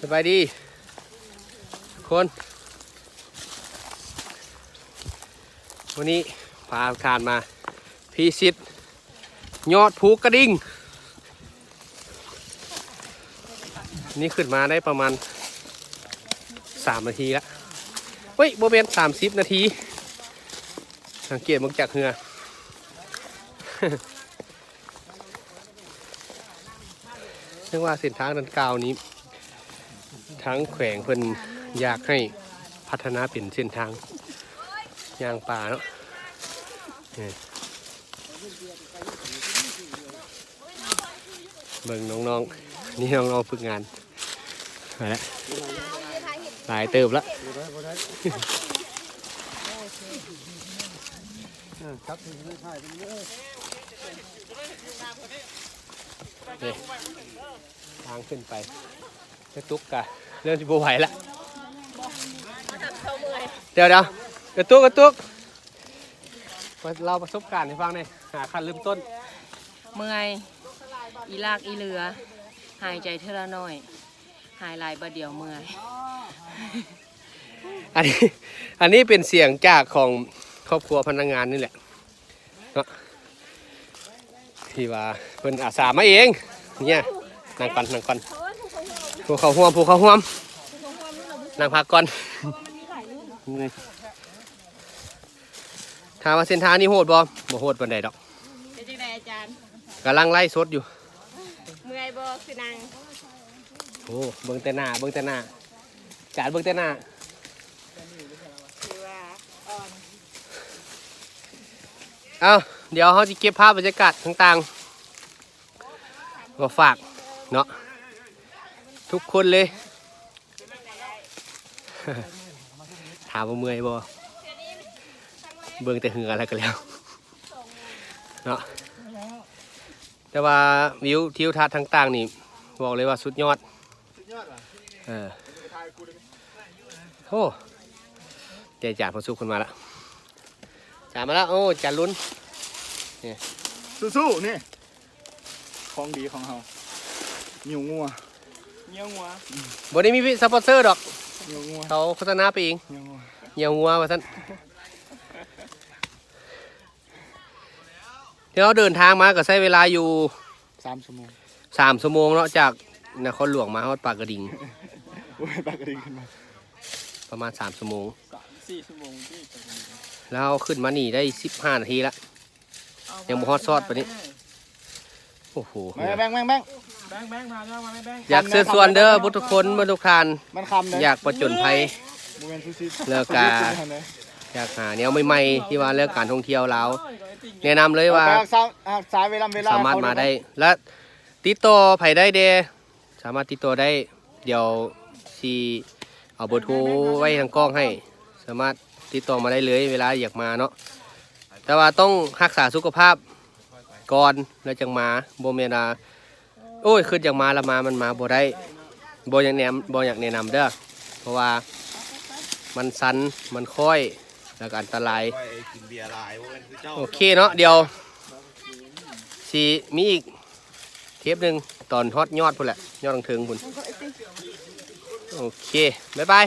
สบายดีคนวันนี้พาทานมาพิชิตยอดภูกระดิ่งนี่ขึ้นมาได้ประมาณ3 นาทีแล้วเฮ้ยโบเบน30 นาทีสังเกตมึงจากเหือเรียกว่าเส้นทางดังกล่าวนี้ทั้งแขวงเพิ่นอยากให้พัฒนาเป็นเส้นทางยางป่าเนาะเบิ่งน้องๆนี่น้องๆฝึกงานมาแล้วหลายเติบแล้วทางขึ้นไปจะตุกกะเริ่มจะโบไหวละเดี๋ยวกระตุกเราประสบการณ์ให้ฟังหน่อยหาคันเริ่มต้นเมื่อยอีลากอีเหลือหายใจเท่าน้อยหายลายบะเดียวเมื่อยอันนี้เป็นเสียงจากของครอบครัวพนักงานนี่แหละเนาะที่ว่าเพิ่นอาสามาเองเนี่ยนั่งก่อนภูเขาห่วมนั่งพักก่อนถามว่าเส้นทางนี้โหดบ่โหดปานใดดอกเป็นจังได๋อาจารย์กำลังไล่สดอยู่เมื่อยบ่คือนั่งโอ้เบิ่งแต่หน้าจานเบิ่งแต่หน้าคือว่าอ่อนเอาเดี๋ยวเขาจะเก็บภาพบรรยากาศต่างๆมาฝากเนาะทุกคนเลยถามว่าเมื่อยบ่เบิ่งแต่เหงื่ออะไรกันแล้วเนาะแต่ว่าวิวทิวทัศน์ต่างๆนี่บอกเลยว่าสุดยอดโอ้เดี๋ยวจ่าพอสู้คนมาละจ่ามาแล้วโอ้จ่าลุ้นนี่สู้ๆนี่ของดีของเฮาเหนียวงัวบนนี้มีสปอนเซอร์ดอกเหนียวงัวเขาโฆษณาไปเองเหนียวงัวมาสั้นที่เราเดินทางมาก็ใช้เวลาอยู่3 ชั่วโมง3 ชั่วโมงเนาะจากนครหลวงมาฮอดปากกระดิ่งปากกระดิ่งขึ้นมาประมาณ3 ชั่วโมง4 ชั่วโมงที่แล้วขึ้นมานี่ได้15 นาทีแล้วยังบ่ฮอดซอดปะนี้โอ้โหแบงมาอยากเชิญชวนเด้อทุกคนมาทุกทานอยากประจนภัยเลิกกาอยากหาแนวใหม่ๆที่ว่าเลิกการท่องเที่ยวแล้วแนะนำเลยว่าสามารถมาได้และติดต่อไผได้เด้สามารถติดต่อได้เดี๋ยวสิเอาเบอร์โทรไว้ทางกล้องให้สามารถติดต่อมาได้เลยเวลาอยากมาเนาะแต่ว่าต้องรักษาสุขภาพก่อนแล้วจังมาบ่แม่นโอ้ยขึ้นจากมาแล้วมันมาบ่ได้บ่อยากแนะนำเด้อเพราะว่ามันสันมันค่อยแล้วก็อันตรายโอเคเนาะเดี๋ยวสิมีอีกเทปหนึ่งตอนทอดยอดพุ่นแหละยอดถึงพุ่นโอเคบ๊ายบาย